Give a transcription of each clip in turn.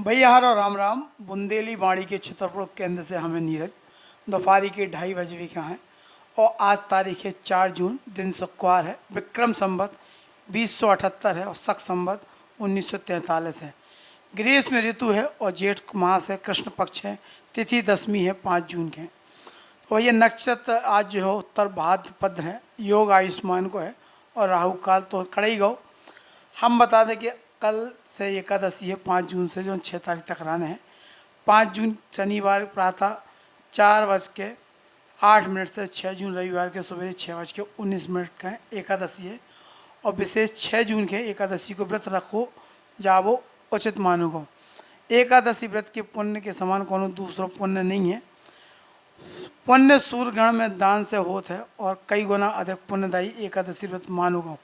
भैया हर और राम राम। बुंदेली बाड़ी के छतरपुर केंद्र से हमें नीरज दोपहर के 2:30 के यहाँ हैं और आज तारीख है 4 जून, दिन शुक्रवार है, विक्रम संवत 2078 है और शक संवत 1943 है। ग्रीष्म ऋतु है और जेठ मास है, कृष्ण पक्ष है, तिथि दशमी है, 5 जून के। तो भैया नक्षत्र आज जो है उत्तर भाद्रपद है, योग आयुष्मान को है और राहु काल तो कड़ई गौ। हम बता दें कि कल से एकादशी है, 5 जून से जो 6 तारीख तक रहने हैं। 5 जून शनिवार प्रातः 4:08 से 6 जून रविवार के सवेरे 6:19 का एकादशी है और विशेष 6 जून के एकादशी को व्रत रखो जावो उचित मानोगो। एकादशी व्रत के पुण्य के समान कोनो दूसरा पुण्य नहीं है। पुण्य सूर्यगण में दान से होता है और कई गुना अधिक पुण्यदायी एकादशी व्रत मानोगो।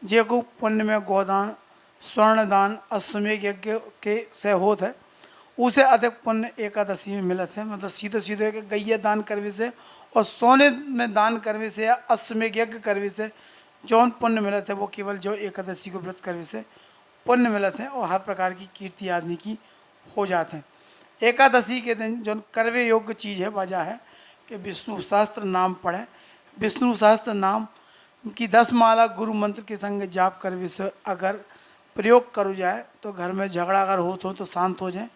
जे को पुण्य में गोदान, स्वर्णदान, अश्वमेध यज्ञ के से होता है, उसे अधिक पुण्य एकादशी में मिलत है। मतलब सीधे सीधे के गैया दान करवे से और सोने में दान करवे से या अश्वमेध यज्ञ करवे से जौन पुण्य मिलत है वो केवल जो एकादशी को व्रत करवे से पुण्य मिलत है और हर प्रकार की कीर्ति आदमी की हो जाते हैं। एकादशी के दिन जो करवे योग्य चीज़ है वजह है कि विष्णु सहस्त्र नाम पढ़ें। विष्णु सहस्त्र नाम की 10 माला गुरु मंत्र के संग जाप करवे से अगर प्रयोग करो जाए तो घर में झगड़ा अगर हो तो शांत हो जाए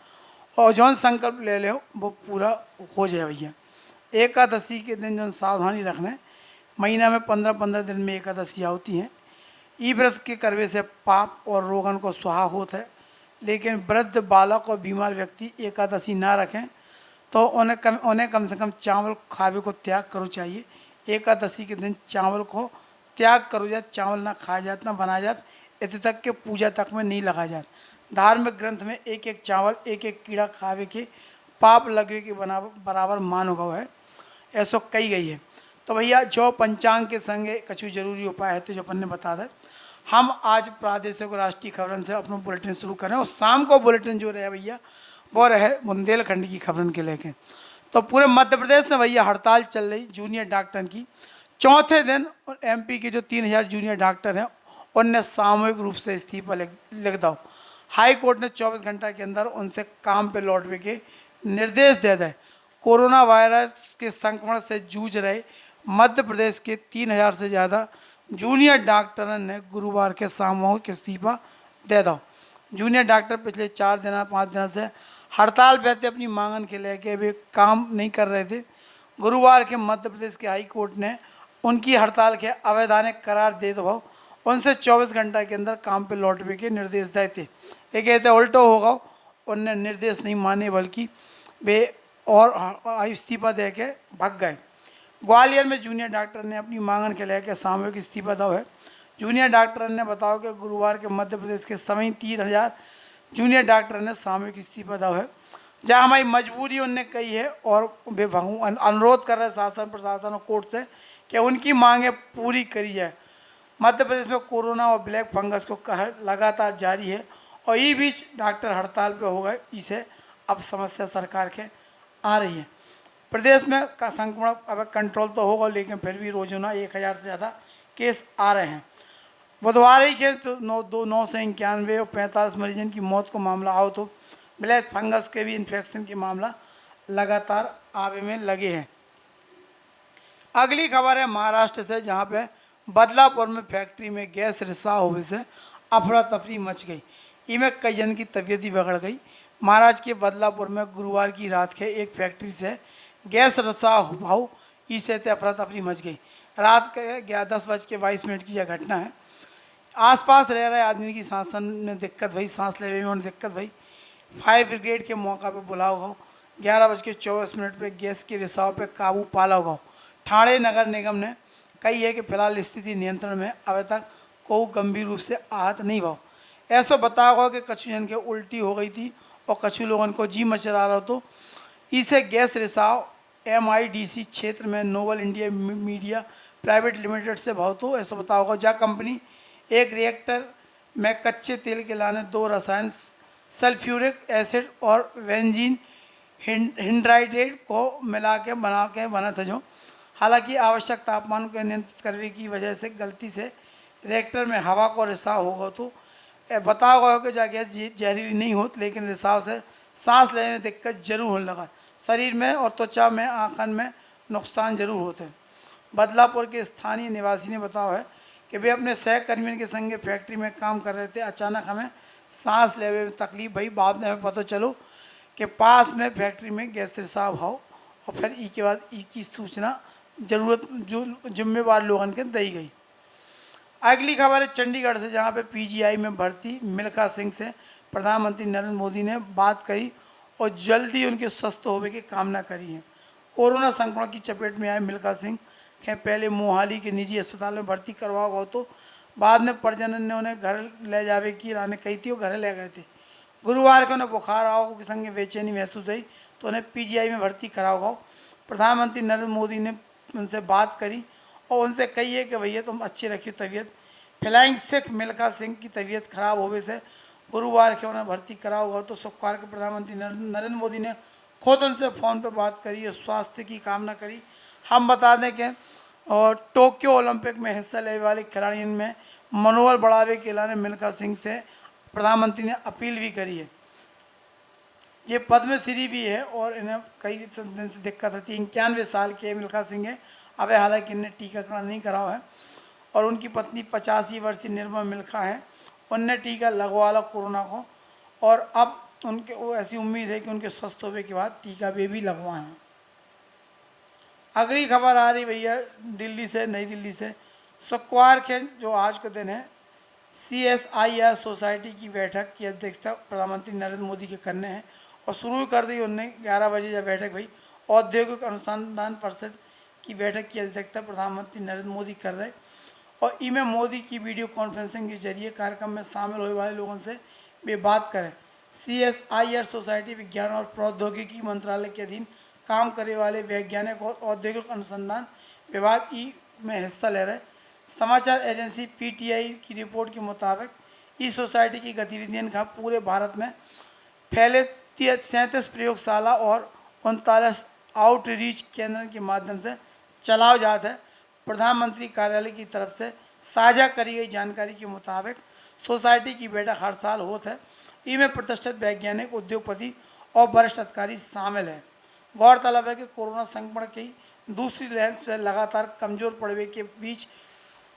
और जौन संकल्प ले ले वो पूरा हो जाए। भैया एकादशी के दिन जो सावधानी रखना, महीना में 15-15 दिन में एकादशी होती हैं। ई व्रत के करवे से पाप और रोगन को स्वाहा होता है, लेकिन वृद्ध, बालक और बीमार व्यक्ति एकादशी ना रखें तो उन्हें कम से कम चावल खावे को त्याग करो चाहिए। एकादशी के दिन चावल को त्याग करो जाए, चावल ना खाया जात ना बनाया जात, इतने तक के पूजा तक में नहीं लगा जात। धार्मिक ग्रंथ में एक एक चावल, एक एक कीड़ा खावे के पाप लगे के बराबर मान हुआ है, ऐसा कही गई है। तो भैया जो पंचांग के संगे कछु जरूरी उपाय है तो जो अपन ने बता दें। हम आज प्रादेशिक और राष्ट्रीय खबरन से अपना बुलेटिन शुरू करें और शाम को बुलेटिन जो रहे भैया वो रहे बुंदेलखंड की खबरन के लेके। तो पूरे मध्य प्रदेश में भैया हड़ताल चल रही जूनियर डॉक्टर की। चौथे दिन MP के जो 3000 जूनियर डॉक्टर हैं उनने सामूहिक रूप से इस्तीफा लिख दो। हाई कोर्ट ने 24 घंटा के अंदर उनसे काम पे लौटने के निर्देश दे दिए। कोरोना वायरस के संक्रमण से जूझ रहे मध्य प्रदेश के 3000 से ज़्यादा जूनियर डॉक्टरों ने गुरुवार के सामूहिक इस्तीफा दे दो। जूनियर डॉक्टर पिछले 4-5 दिन से हड़ताल पे थे, अपनी मांगन के लेके वे काम नहीं कर रहे थे। गुरुवार के मध्य प्रदेश के हाई कोर्ट ने उनकी हड़ताल के अवैधानिक करार दे दो, उनसे 24 घंटा के अंदर काम पे लौटने के निर्देश दिए थे। लेकिन कहते उल्टो होगा, उनने निर्देश नहीं माने बल्कि वे और इस्तीफा दे के भाग गए। ग्वालियर में जूनियर डॉक्टर ने अपनी मांगन के लेकर सामूहिक इस्तीफा दो है। जूनियर डॉक्टर ने बताया कि गुरुवार के मध्य प्रदेश के सभी 3000 जूनियर डॉक्टर ने सामूहिक इस्तीफा दो है। जहाँ हमारी मजबूरी उनने कही है और वे अनुरोध कर रहे शासन प्रशासन और कोर्ट से कि उनकी मांगें पूरी करी जाए। मध्य प्रदेश में कोरोना और ब्लैक फंगस को कहर लगातार जारी है और ये बीच डॉक्टर हड़ताल पे हो गए। इसे अब समस्या सरकार के आ रही है। प्रदेश में का संक्रमण अब कंट्रोल तो होगा, लेकिन फिर भी रोजाना 1000 से ज़्यादा केस आ रहे हैं। बुधवार ही के तो 991 और 45 मरीजों की मौत को मामला आओ तो ब्लैक फंगस के भी इन्फेक्शन के मामला लगातार आवे में लगे हैं। अगली खबर है महाराष्ट्र से, जहाँ पे बदलापुर में फैक्ट्री में गैस रिसाव होने से अफरा तफरी मच गई। इनमें कई जन की तबीयत ही बिगड़ गई। महाराष्ट्र के बदलापुर में गुरुवार की रात के एक फैक्ट्री से गैस रिसाव भाव इससे अफरा तफरी मच गई। रात के 10:22 की यह घटना है। आसपास रह रहे आदमी की सांस में दिक्कत भई, सांस लेने में दिक्कत भई। फायर ब्रिगेड के मौका पे बुलाओ गो। 11:24 पे गैस के रिसाव पे काबू पाला गो। ठाणे नगर निगम ने कही है कि फिलहाल स्थिति नियंत्रण में, अभी तक कोई गंभीर रूप से आहत नहीं हुआ। ऐसा बताया गया कि कछु जन के उल्टी हो गई थी और कछु लोगों को जी मचरा रहा। तो इसे गैस रिसाव MIDC क्षेत्र में Noble India media private limited से भाव तो ऐसा बताया होगा। जहाँ कंपनी एक रिएक्टर में कच्चे तेल के लाने 2 रसायन सल्फ्यूरिक एसिड और बेंजीन हाइड्राइड को मिला के बना था। जो हालांकि आवश्यक तापमान को नियंत्रित करने की वजह से गलती से रिएक्टर में हवा को रिसाव होगा तो बताया हुआ है कि जा गैस जहरीली नहीं होती, लेकिन रिसाव से सांस लेने में दिक्कत जरूर होने लगा। शरीर में और त्वचा में, आंखन में नुकसान जरूर होते हैं। बदलापुर के स्थानीय निवासी ने बताया है कि वे अपने सहकर्मियों के संगे फैक्ट्री में काम कर रहे थे। अचानक हमें सांस लेने में तकलीफ भई। बाद में हमें पता चलो कि पास में फैक्ट्री में गैस रिसाव हो, और फिर ई के बाद ई की सूचना जरूरत जो जिम्मेवार लोगों के दी गई। अगली खबर है चंडीगढ़ से, जहां पे पीजीआई में भर्ती मिल्खा सिंह से प्रधानमंत्री नरेंद्र मोदी ने बात कही और जल्दी उनके स्वस्थ होने की कामना करी है। कोरोना संक्रमण की चपेट में आए मिल्खा सिंह के पहले मोहाली के निजी अस्पताल में भर्ती करवाया गया, तो बाद में परिजनों ने उन्हें घर ले जावे की लाने कही थी, वो घर ले गए थे। गुरुवार को उन्हें बुखार आओ के संगे बेचैनी महसूस हुई, तो उन्हें पीजीआई में भर्ती कराया गया। प्रधानमंत्री नरेंद्र मोदी ने उनसे बात करी और उनसे कही है कि भैया तुम अच्छी रखियो तबीयत। फ्लाइंग सिख मिल्खा सिंह की तबीयत खराब होने से गुरुवार के उन्हें भर्ती कराया हुआ, तो शुक्रवार के प्रधानमंत्री नरेंद्र मोदी ने खुद उनसे फ़ोन पर बात करी और स्वास्थ्य की कामना करी। हम बता दें कि और टोक्यो ओलंपिक में हिस्सा लेने वाले खिलाड़ियों में मनोबल बढ़ावे के लिए मिल्खा सिंह से प्रधानमंत्री ने अपील भी करी है। ये पद्मश्री भी है और इन्हें कई दिन से दिक्कत होती है। 91 साल के मिल्खा सिंह है। अब हालांकि इन्हें टीकाकरण नहीं कराया है, और उनकी पत्नी 85 वर्षीय निर्मल मिल्खा है, उनने टीका लगवा कोरोना को, और अब उनके वो ऐसी उम्मीद है कि उनके स्वस्थ होने के बाद टीका भी लगवाएं। अगली खबर आ रही भैया दिल्ली से, नई दिल्ली से। शुक्रवार के जो आज के दिन है, CSIR सोसाइटी की बैठक की अध्यक्षता प्रधानमंत्री नरेंद्र मोदी के करने हैं, और शुरू कर दी उनने 11 बजे जब बैठक भाई। औद्योगिक अनुसंधान परिषद की बैठक की अध्यक्षता प्रधानमंत्री नरेंद्र मोदी कर रहे, और इमें मोदी की वीडियो कॉन्फ्रेंसिंग के जरिए कार्यक्रम में शामिल होने वाले लोगों से वे बात करें। CSIR सोसाइटी विज्ञान और प्रौद्योगिकी मंत्रालय के अधीन काम करने वाले वैज्ञानिक और औद्योगिक अनुसंधान विभाग ई में हिस्सा ले रहे। समाचार एजेंसी PTI की रिपोर्ट के मुताबिक इस सोसाइटी की गतिविधियां का पूरे भारत में फैले 37 प्रयोगशाला और 39 आउटरीच केंद्र के माध्यम से चलाओ जाता है। प्रधानमंत्री कार्यालय की तरफ से साझा करी गई जानकारी के मुताबिक सोसाइटी की बैठक हर साल होता है। इनमें प्रतिष्ठित वैज्ञानिक, उद्योगपति और वरिष्ठ अधिकारी शामिल हैं। गौरतलब है कि कोरोना संक्रमण की दूसरी लहर से लगातार कमजोर पड़ने के बीच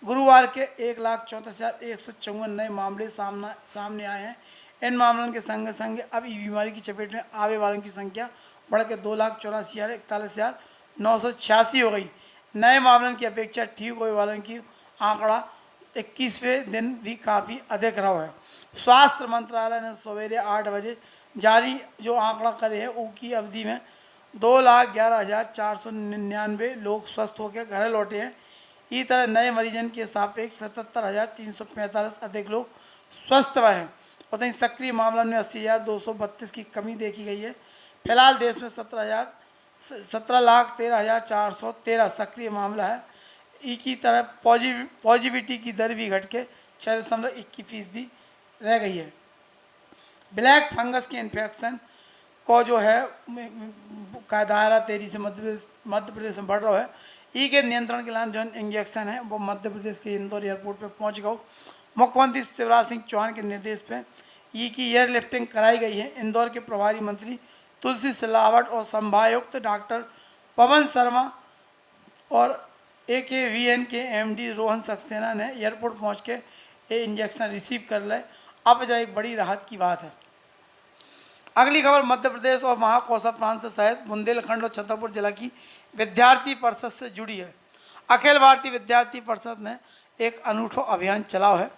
गुरुवार के 1,34,154 नए मामले सामने आए हैं। इन मामलों के संग संग अब इस बीमारी की चपेट में आने वालों की संख्या बढ़ के 2,84,41,986 हो गई। नए मामलों की अपेक्षा ठीक होने वालों की आंकड़ा 21वें दिन भी काफ़ी अधिक रहा है। स्वास्थ्य मंत्रालय ने सवेरे 8 बजे जारी जो आंकड़ा करे है, उसकी अवधि में 2,11,499 लोग स्वस्थ होकर घर लौटे हैं। इसी तरह नए मरीजों के सापेक्ष 77,345 अधिक लोग स्वस्थ हुए हैं, और वहीं सक्रिय मामलों में 80,232 की कमी देखी गई है। फिलहाल देश में 17,13,413 सक्रिय मामला है। की तरह पॉजिटिविटी की दर भी घट के 6.21% रह गई है। ब्लैक फंगस के इन्फेक्शन को जो है का दायरा तेजी से मध्य प्रदेश में बढ़ रहा है। ई के नियंत्रण के लिए जो इंजेक्शन है वो मध्य प्रदेश के इंदौर एयरपोर्ट पर पहुंच गए। मुख्यमंत्री शिवराज सिंह चौहान के निर्देश पर ई की एयरलिफ्टिंग कराई गई है। इंदौर के प्रभारी मंत्री तुलसी सिलावट और संभायुक्त डॉक्टर पवन शर्मा और AKVN के MD रोहन सक्सेना ने एयरपोर्ट पहुंच के ये इंजेक्शन रिसीव कर ले। अब जो एक बड़ी राहत की बात है। अगली खबर मध्य प्रदेश और महाकौशल प्रांत से सहित बुंदेलखंड और छतरपुर जिला की विद्यार्थी परिषद से जुड़ी है। अखिल भारतीय विद्यार्थी परिषद ने एक अनूठा अभियान चलाओ है।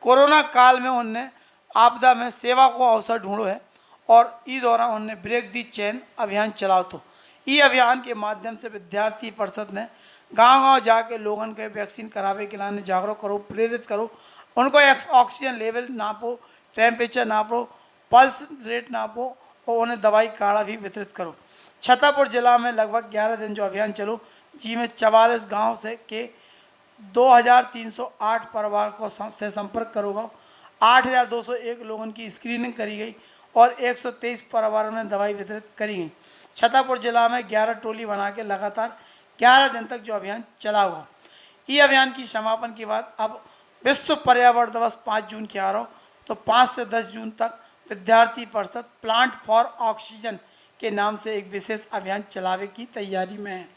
कोरोना काल में उनने आपदा में सेवा को अवसर ढूंढो है, और इस दौरान उनने ब्रेक दी चेन अभियान चलाओ। तो ये अभियान के माध्यम से विद्यार्थी परिषद ने गांव-गांव जाके लोगों के वैक्सीन करावे के लिए जागरूक करो, प्रेरित करो, उनको ऑक्सीजन लेवल नापो, टेम्परेचर नापो, पल्स रेट नापो, और उन्हें दवाई काढ़ा भी वितरित करो। छतरपुर जिला में लगभग 11 दिन जो अभियान चलो, जिसमें 44 गाँव से के 2,308 परिवार को से संपर्क करोगा। 8,201 लोगों की स्क्रीनिंग करी गई और 123 परिवारों में दवाई वितरित करी गई। छतरपुर जिला में 11 टोली बना के लगातार 11 दिन तक जो अभियान चला हुआ। ये अभियान की समापन के बाद अब विश्व पर्यावरण दिवस 5 जून के आ रहा हो, तो 5 से 10 जून तक विद्यार्थी परिषद प्लांट फॉर ऑक्सीजन के नाम से एक विशेष अभियान चलावे की तैयारी में है।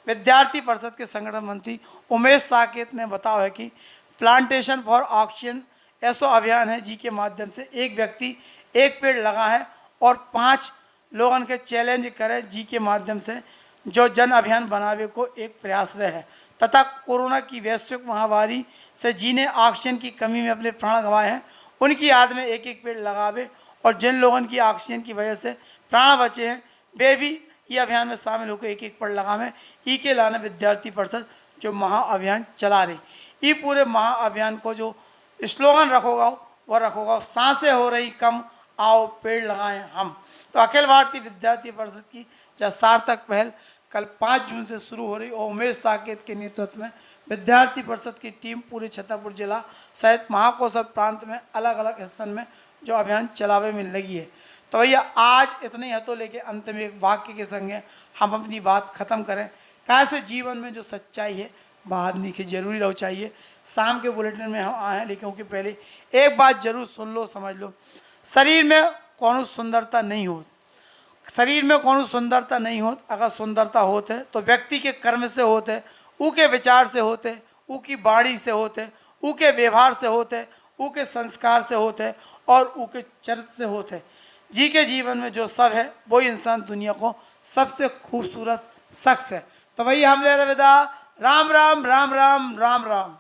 विद्यार्थी परिषद के संगठन मंत्री उमेश साकेत ने बताया है कि प्लांटेशन फॉर ऑक्सीजन ऐसा अभियान है जिसके माध्यम से एक व्यक्ति एक पेड़ लगा है और 5 लोगन के चैलेंज करे जिसके माध्यम से जो जन अभियान बनावे को एक प्रयास रहे तथा कोरोना की वैश्विक महामारी से जिन्हें ऑक्सीजन की कमी में अपने प्राण गंवाए हैं उनकी याद में एक एक पेड़ लगावे और जिन लोगों की ऑक्सीजन की वजह से प्राण बचे हैं वे भी ये अभियान में शामिल होकर एक एक पेड़ लगावे। ई के लाने विद्यार्थी परिषद जो महाअभियान चला रही, ये पूरे महाअभियान को जो स्लोगन रखोगा वह रखोगा सांसें हो रही कम आओ पेड़ लगाएं हम। तो अखिल भारतीय विद्यार्थी परिषद की यह सार्थक पहल कल 5 जून से शुरू हो रही और उमेश साकेत के नेतृत्व में विद्यार्थी परिषद की टीम पूरे छतरपुर जिला सहित महाकौशल प्रांत में अलग अलग हिस्सों में जो अभियान चलावे में लगी है। तो भैया आज इतने ही तो लेके अंत में एक वाक्य के संगे हम अपनी बात ख़त्म करें। कैसे जीवन में जो सच्चाई है बाहर निकल जरूरी रहो चाहिए। शाम के बुलेटिन में हम आए हैं लेकिन उसके पहले एक बात जरूर सुन लो समझ लो, शरीर में कौन सुंदरता नहीं होती, शरीर में कौन सुंदरता नहीं होती। अगर सुंदरता होते तो व्यक्ति के कर्म से होते, ऊके विचार से होते, ऊकी वाणी से होते, ऊके व्यवहार से होते, ऊके संस्कार से होते और ऊके चरित्र से होते। जी के जीवन में जो सब है वो इंसान दुनिया को सबसे खूबसूरत शख्स है। तो भैया हम ले रहे विदा। राम राम राम राम राम राम।